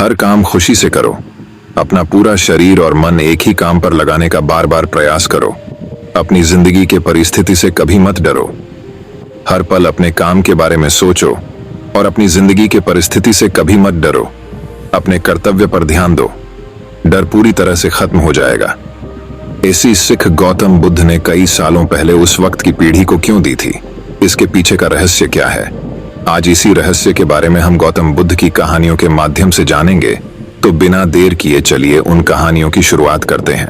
हर काम खुशी से करो। अपना पूरा शरीर और मन एक ही काम पर लगाने का बार बार प्रयास करो। अपनी जिंदगी के परिस्थिति से कभी मत डरो। हर पल अपने काम के बारे में सोचो और अपनी जिंदगी के परिस्थिति से कभी मत डरो। अपने कर्तव्य पर ध्यान दो, डर पूरी तरह से खत्म हो जाएगा। ऐसी सीख गौतम बुद्ध ने कई सालों पहले उस वक्त की पीढ़ी को क्यों दी थी? इसके पीछे का रहस्य क्या है? आज इसी रहस्य के बारे में हम गौतम बुद्ध की कहानियों के माध्यम से जानेंगे। तो बिना देर किए चलिए उन कहानियों की शुरुआत करते हैं।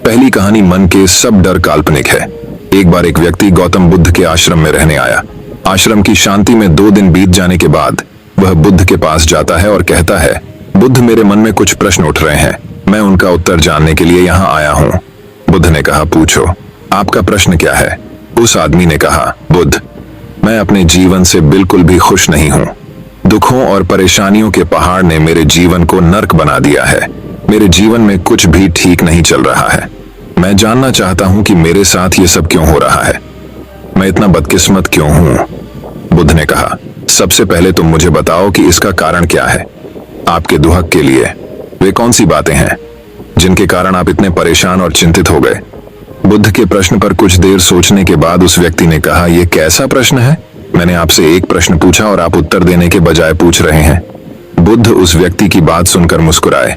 पहली कहानी, मन के सब डर काल्पनिक है। एक बार एक व्यक्ति गौतम बुद्ध के आश्रम में रहने आया। आश्रम की शांति में 2 दिन बीत जाने के बाद वह बुद्ध के पास जाता है और कहता है, बुद्ध, मेरे मन में कुछ प्रश्न उठ रहे हैं, मैं उनका उत्तर जानने के लिए यहाँ आया हूँ। बुद्ध ने कहा, पूछो, आपका प्रश्न क्या है? उस आदमी ने कहा, बुद्ध, मैं अपने जीवन से बिल्कुल भी खुश नहीं हूँ। दुखों और परेशानियों के पहाड़ ने मेरे जीवन को नर्क बना दिया है। मेरे जीवन में कुछ भी ठीक नहीं चल रहा है। मैं जानना चाहता हूँ कि मेरे साथ ये सब क्यों हो रहा है। मैं इतना बदकिस्मत क्यों हूँ? बुद्ध ने कहा, सबसे पहले तुम मुझे बताओ कि इसका कारण क्या है। आपके दुहक के लिए वे कौन सी बातें हैं जिनके कारण आप इतने परेशान और चिंतित हो गए? बुद्ध के प्रश्न पर कुछ देर सोचने के बाद उस व्यक्ति ने कहा, यह कैसा प्रश्न है? मैंने आपसे एक प्रश्न पूछा और आप उत्तर देने के बजाय पूछ रहे हैं। बुद्ध उस व्यक्ति की बात सुनकर मुस्कुराए।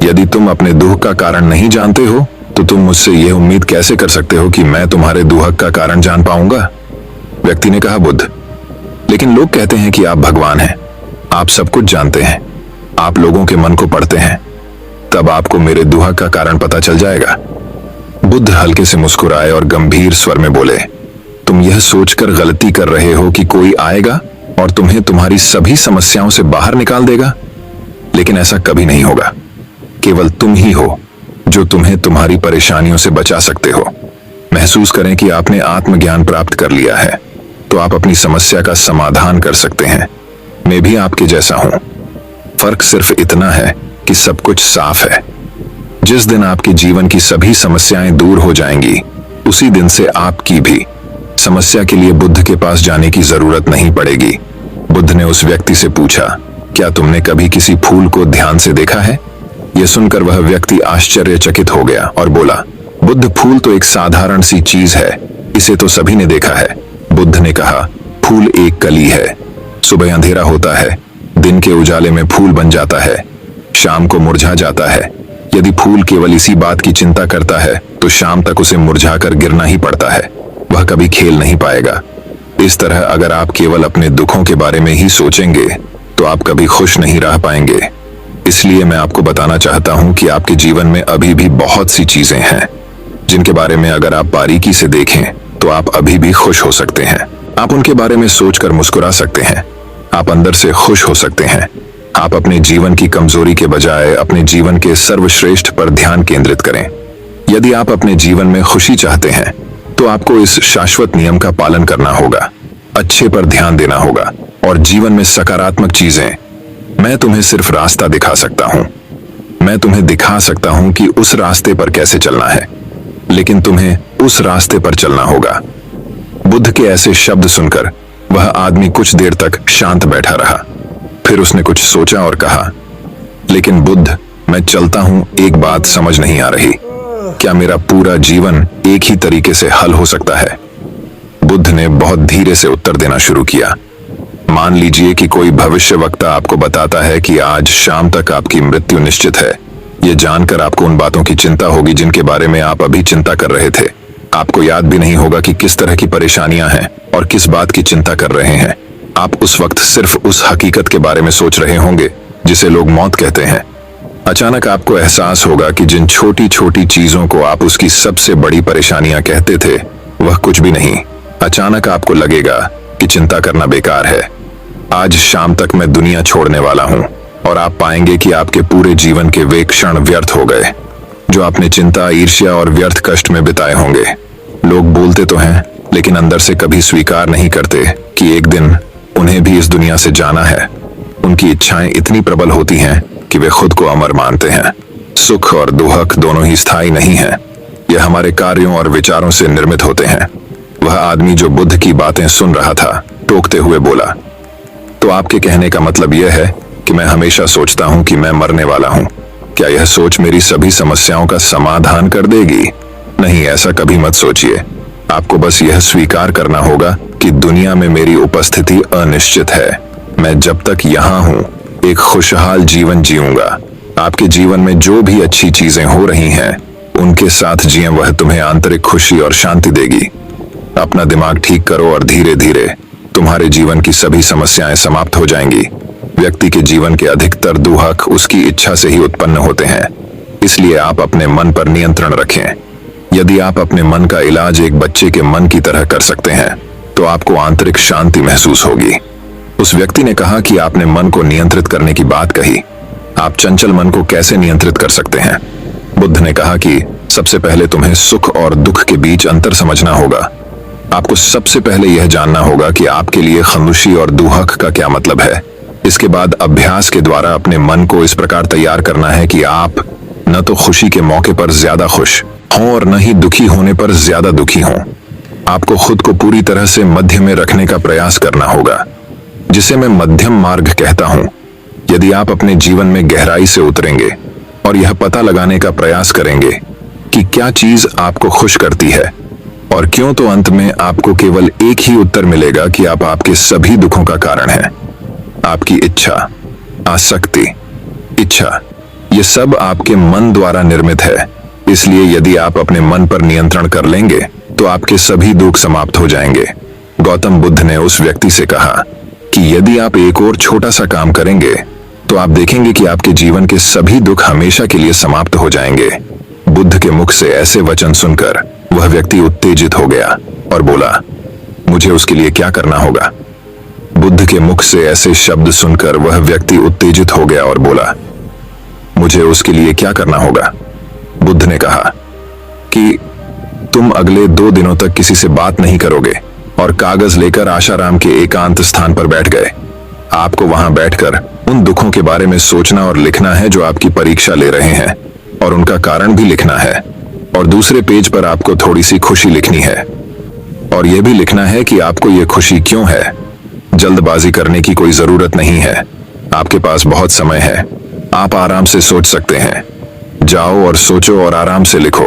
यदि तुम अपने दुख का कारण नहीं जानते हो तो तुम मुझसे यह उम्मीद कैसे कर सकते हो कि मैं तुम्हारे दुहक का कारण जान पाऊंगा? व्यक्ति ने कहा, बुद्ध, लेकिन लोग कहते हैं कि आप भगवान हैं, आप सब कुछ जानते हैं, आप लोगों के मन को पढ़ते हैं, तब आपको मेरे दुहक का कारण पता चल जाएगा। बुद्ध हल्के से मुस्कुराए और गंभीर स्वर में बोले, तुम यह सोचकर गलती कर रहे हो कि कोई आएगा और तुम्हें तुम्हारी सभी समस्याओं से बाहर निकाल देगा, लेकिन ऐसा कभी नहीं होगा। केवल तुम ही हो जो तुम्हें तुम्हारी परेशानियों से बचा सकते हो। महसूस करें कि आपने आत्मज्ञान प्राप्त कर लिया है तो आप अपनी समस्या का समाधान कर सकते हैं। मैं भी आपके जैसा हूं। फर्क सिर्फ इतना है कि सब कुछ साफ है। जिस दिन आपके जीवन की सभी समस्याएं दूर हो जाएंगी, उसी दिन से आपकी भी समस्या के लिए बुद्ध के पास जाने की जरूरत नहीं पड़ेगी। बुद्ध ने उस व्यक्ति से पूछा, क्या तुमने कभी किसी फूल को ध्यान से देखा है? यह सुनकर वह व्यक्ति आश्चर्यचकित हो गया और बोला, बुद्ध, फूल तो एक साधारण सी चीज है, इसे तो सभी ने देखा है। बुद्ध ने कहा, फूल एक कली है। सुबह अंधेरा होता है, दिन के उजाले में फूल बन जाता है, शाम को मुरझा जाता है। यदि फूल केवल इसी बात की चिंता करता है तो शाम तक उसे मुरझाकर गिरना ही पड़ता है, वह कभी खेल नहीं पाएगा। इस तरह अगर आप केवल अपने दुखों के बारे में ही सोचेंगे तो आप कभी खुश नहीं रह पाएंगे। इसलिए मैं आपको बताना चाहता हूं कि आपके जीवन में अभी भी बहुत सी चीजें हैं जिनके बारे में अगर आप बारीकी से देखें तो आप अभी भी खुश हो सकते हैं। आप उनके बारे में सोचकर मुस्कुरा सकते हैं। आप अंदर से खुश हो सकते हैं। आप अपने जीवन की कमजोरी के बजाय अपने जीवन के सर्वश्रेष्ठ पर ध्यान केंद्रित करें। यदि आप अपने जीवन में खुशी चाहते हैं तो आपको इस शाश्वत नियम का पालन करना होगा, अच्छे पर ध्यान देना होगा और जीवन में सकारात्मक चीजें। मैं तुम्हें सिर्फ रास्ता दिखा सकता हूं। मैं तुम्हें दिखा सकता हूं कि उस रास्ते पर कैसे चलना है, लेकिन तुम्हें उस रास्ते पर चलना होगा। बुद्ध के ऐसे शब्द सुनकर वह आदमी कुछ देर तक शांत बैठा रहा। फिर उसने कुछ सोचा और कहा, लेकिन बुद्ध, मैं चलता हूं, एक बात समझ नहीं आ रही। क्या मेरा पूरा जीवन एक ही तरीके से हल हो सकता है? बुद्ध ने बहुत धीरे से उत्तर देना शुरू किया। मान लीजिए कि कोई भविष्यवक्ता आपको बताता है कि आज शाम तक आपकी मृत्यु निश्चित है। यह जानकर आपको उन बातों की चिंता होगी जिनके बारे में आप अभी चिंता कर रहे थे। आपको याद भी नहीं होगा कि किस तरह की परेशानियां हैं और किस बात की चिंता कर रहे हैं। आप उस वक्त सिर्फ उस हकीकत के बारे में सोच रहे होंगे जिसे लोग मौत कहते हैं। अचानक आपको एहसास होगा कि जिन छोटी छोटी चीजों को आप उसकी सबसे बड़ी परेशानियां कहते थे वह कुछ भी नहीं। अचानक आपको लगेगा कि चिंता करना बेकार है। आज शाम तक मैं दुनिया छोड़ने वाला हूं और आप पाएंगे कि आपके पूरे जीवन के वे क्षण व्यर्थ हो गए जो आपने चिंता, ईर्ष्या और व्यर्थ कष्ट में बिताए होंगे। लोग बोलते तो हैं लेकिन अंदर से कभी स्वीकार नहीं करते कि एक दिन उन्हें भी इस दुनिया से जाना है। उनकी इच्छाएं इतनी प्रबल होती हैं कि वे खुद को अमर मानते हैं। सुख और दुहक दोनों ही स्थायी नहीं हैं। यह हमारे कार्यों और विचारों से निर्मित होते हैं। वह आदमी जो बुद्ध की बातें सुन रहा था टोकते हुए बोला, तो आपके कहने का मतलब यह है कि मैं हमेशा सोचता हूं कि मैं मरने वाला हूं। क्या यह सोच मेरी सभी समस्याओं का समाधान कर देगी? नहीं, ऐसा कभी मत सोचिए। आपको बस यह स्वीकार करना होगा कि दुनिया में मेरी उपस्थिति अनिश्चित है। मैं जब तक यहाँ हूँ एक खुशहाल जीवन जीऊंगा। आपके जीवन में जो भी अच्छी चीजें हो रही हैं, उनके साथ जिएं, वह तुम्हें आंतरिक खुशी और शांति देगी। अपना दिमाग ठीक करो और धीरे धीरे तुम्हारे जीवन की सभी समस्याएं समाप्त हो जाएंगी। व्यक्ति के जीवन के अधिकतर दुख उसकी इच्छा से ही उत्पन्न होते हैं, इसलिए आप अपने मन पर नियंत्रण रखें। यदि आप अपने मन का इलाज एक बच्चे के मन की तरह कर सकते हैं, तो आपको आंतरिक शांति महसूस होगी। उस व्यक्ति ने कहा कि आपने मन को नियंत्रित करने की बात कही। आप चंचल मन को कैसे नियंत्रित कर सकते हैं? बुद्ध ने कहा कि सबसे पहले तुम्हें सुख और दुख के बीच अंतर समझना होगा। आपको सबसे पहले यह जानना होगा कि आपके लिए खुशी और दुख का क्या मतलब है। इसके बाद अभ्यास के द्वारा अपने मन को इस प्रकार तैयार करना है कि आप न तो खुशी के मौके पर ज्यादा खुश हों और न ही दुखी होने पर ज्यादा दुखी हों। आपको खुद को पूरी तरह से मध्य में रखने का प्रयास करना होगा, जिसे मैं मध्यम मार्ग कहता हूं। यदि आप अपने जीवन में गहराई से उतरेंगे और यह पता लगाने का प्रयास करेंगे कि क्या चीज आपको खुश करती है और क्यों, तो अंत में आपको केवल एक ही उत्तर मिलेगा कि आप आपके सभी दुखों का कारण हैं। आपकी इच्छा, आसक्ति, इच्छा, ये सब आपके मन द्वारा निर्मित है। इसलिए यदि आप अपने मन पर नियंत्रण कर लेंगे तो आपके सभी दुख समाप्त हो जाएंगे। गौतम बुद्ध ने उस व्यक्ति से कहा कि यदि आप एक और छोटा सा काम करेंगे तो आप देखेंगे कि आपके जीवन के सभी दुख हमेशा के लिए समाप्त हो जाएंगे। बुद्ध के मुख से ऐसे वचन सुनकर वह व्यक्ति उत्तेजित हो गया और बोला, मुझे उसके लिए क्या करना होगा? बुद्ध के मुख से ऐसे शब्द सुनकर वह व्यक्ति उत्तेजित हो गया और बोला, मुझे उसके लिए क्या करना होगा? बुद्ध ने कहा कि तुम अगले 2 दिनों तक किसी से बात नहीं करोगे और कागज लेकर आशाराम के एकांत स्थान पर बैठ गए। आपको वहां बैठकर उन दुखों के बारे में सोचना और लिखना है जो आपकी परीक्षा ले रहे हैं, और उनका कारण भी लिखना है। और दूसरे पेज पर आपको थोड़ी सी खुशी लिखनी है और यह भी लिखना है कि आपको यह खुशी क्यों है। जल्दबाजी करने की कोई जरूरत नहीं है, आपके पास बहुत समय है। आप आराम से सोच सकते हैं। जाओ और सोचो और आराम से लिखो।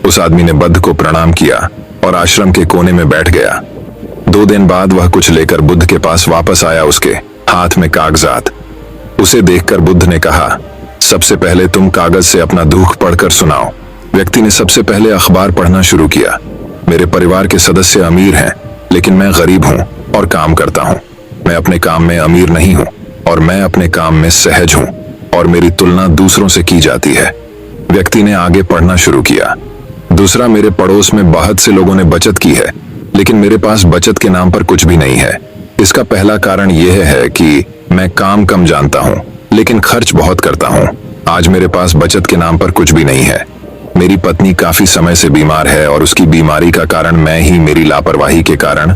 उस आदमी ने बुद्ध को प्रणाम किया और आश्रम के कोने में बैठ गया। 2 दिन बाद वह कुछ लेकर बुद्ध के पास वापस आया, उसके हाथ में कागजात। उसे देखकर बुद्ध ने कहा, सबसे पहले तुम कागज से अपना दुख पढ़कर सुनाओ। व्यक्ति ने सबसे पहले अखबार पढ़ना शुरू किया। मेरे परिवार के सदस्य अमीर हैं, लेकिन मैं गरीब हूं और काम करता हूं। मैं अपने काम में अमीर नहीं हूं और मैं अपने काम में सहज हूं और मेरी तुलना दूसरों से की जाती है। व्यक्ति ने आगे पढ़ना शुरू किया। दूसरा, मेरे पड़ोस में बहुत से लोगों ने बचत की है, लेकिन मेरे पास बचत के नाम पर कुछ भी नहीं है। इसका पहला कारण यह है कि मैं काम कम जानता हूं, लेकिन खर्च बहुत करता हूं। आज मेरे पास बचत के नाम पर कुछ भी नहीं है। मेरी पत्नी काफी समय से बीमार है और उसकी बीमारी का कारण मैं ही, मेरी लापरवाही के कारण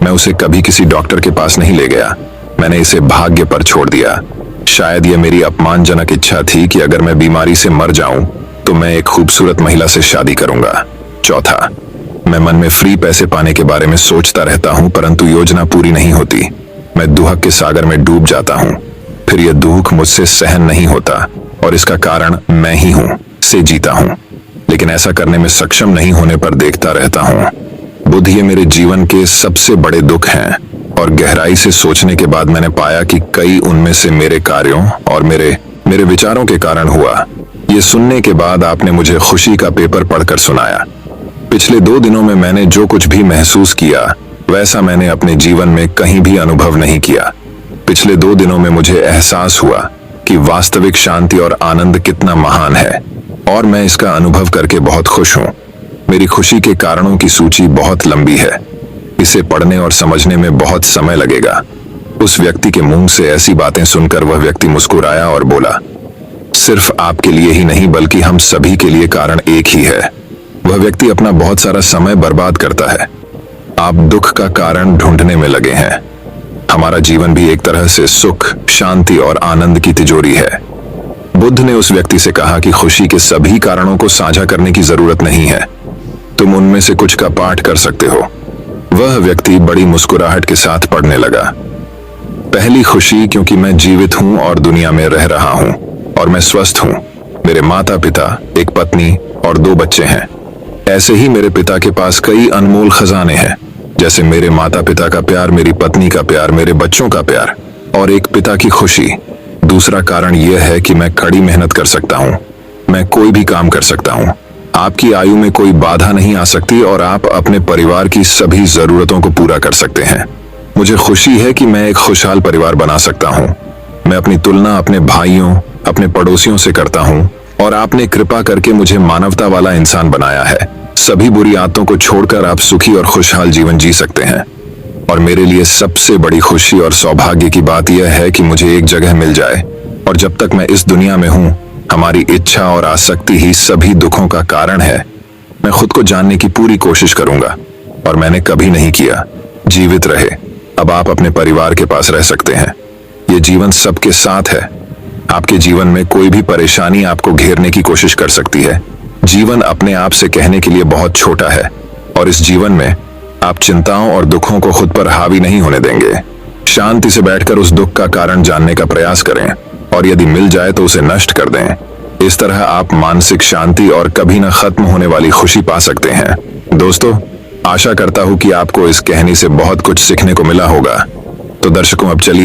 मैं उसे कभी किसी डॉक्टर के पास नहीं ले गया। मैंने इसे भाग्य पर छोड़ दिया। शायद यह मेरी अपमानजनक इच्छा थी कि अगर मैं बीमारी से मर जाऊं तो मैं एक खूबसूरत महिला से शादी करूंगा। चौथा, मैं मन में फ्री पैसे पाने के बारे में सोचता रहता हूं, परंतु योजना पूरी नहीं होती। मैं दुख के सागर में डूब जाता हूं, फिर यह दुख मुझसे सहन नहीं होता और इसका कारण मैं ही हूं से जीता हूं, लेकिन ऐसा करने में सक्षम नहीं होने पर देखता रहता हूं। बुद्ध, ये मेरे जीवन के सबसे बड़े दुख हैं और गहराई से सोचने के बाद मैंने पाया कि कई उनमें से मेरे कार्यों और मेरे विचारों के कारण हुआ। ये सुनने के बाद आपने मुझे खुशी का पेपर पढ़कर सुनाया। पिछले 2 दिनों में मैंने जो कुछ भी महसूस किया वैसा मैंने अपने जीवन में कहीं भी अनुभव नहीं किया। पिछले 2 दिनों में मुझे एहसास हुआ कि वास्तविक शांति और आनंद कितना महान है और मैं इसका अनुभव करके बहुत खुश हूँ। मेरी खुशी के कारणों की सूची बहुत लंबी है। इसे पढ़ने और समझने में बहुत समय लगेगा। उस व्यक्ति के मुंह से ऐसी बातें सुनकर वह व्यक्ति मुस्कुराया और बोला, सिर्फ आपके लिए ही नहीं बल्कि हम सभी के लिए कारण एक ही है। वह व्यक्ति अपना बहुत सारा समय बर्बाद करता है। आप दुख का कारण ढूंढने में लगे हैं। हमारा जीवन भी एक तरह से सुख, शांति और आनंद की तिजोरी है। बुद्ध ने उस व्यक्ति से कहा कि खुशी के सभी कारणों को साझा करने की जरूरत नहीं है, तुम उनमें से कुछ का पाठ कर सकते हो। वह व्यक्ति बड़ी मुस्कुराहट के साथ पढ़ने लगा। पहली खुशी क्योंकि मैं जीवित हूं और दुनिया में रह रहा हूं और मैं स्वस्थ हूं। मेरे माता पिता, एक पत्नी और 2 बच्चे हैं। ऐसे ही मेरे पिता के पास कई अनमोल खजाने हैं, जैसे मेरे माता पिता का प्यार, मेरी पत्नी का प्यार, मेरे बच्चों का प्यार और एक पिता की खुशी। दूसरा कारण यह है कि मैं कड़ी मेहनत कर सकता हूँ। मैं कोई भी काम कर सकता हूँ। आपकी आयु में कोई बाधा नहीं आ सकती और आप अपने परिवार की सभी जरूरतों को पूरा कर सकते हैं। मुझे खुशी है कि मैं एक खुशहाल परिवार बना सकता हूँ। मैं अपनी तुलना अपने भाइयों, अपने पड़ोसियों से करता हूँ और आपने कृपा करके मुझे मानवता वाला इंसान बनाया है। सभी बुरी आदतों को छोड़कर आप सुखी और खुशहाल जीवन जी सकते हैं। और मेरे लिए सबसे बड़ी खुशी और सौभाग्य की बात यह है कि मुझे एक जगह मिल जाए और जब तक मैं इस दुनिया में हूँ, हमारी इच्छा और आसक्ति ही सभी दुखों का कारण है। मैं खुद को जानने की पूरी कोशिश करूंगा और मैंने कभी नहीं किया। जीवित रहे। अब आप अपने परिवार के पास रह सकते हैं। ये जीवन सबके साथ है। आपके जीवन में कोई भी परेशानी आपको घेरने की कोशिश कर सकती है। जीवन अपने आप से कहने के लिए बहुत छोटा है और इस जीवन में आप चिंताओं और दुखों को खुद पर हावी नहीं होने देंगे। शांति से बैठकर उस दुख का कारण जानने का प्रयास करें और यदि मिल जाए तो उसे नष्ट कर दें। इस तरह आप मानसिक शांति और कभी न खत्म होने वाली खुशी पा सकते हैं। दोस्तों, आशा करता हूं कि आपको इस कहानी से बहुत कुछ सीखने को मिला होगा। तो दर्शकों, अब चलिए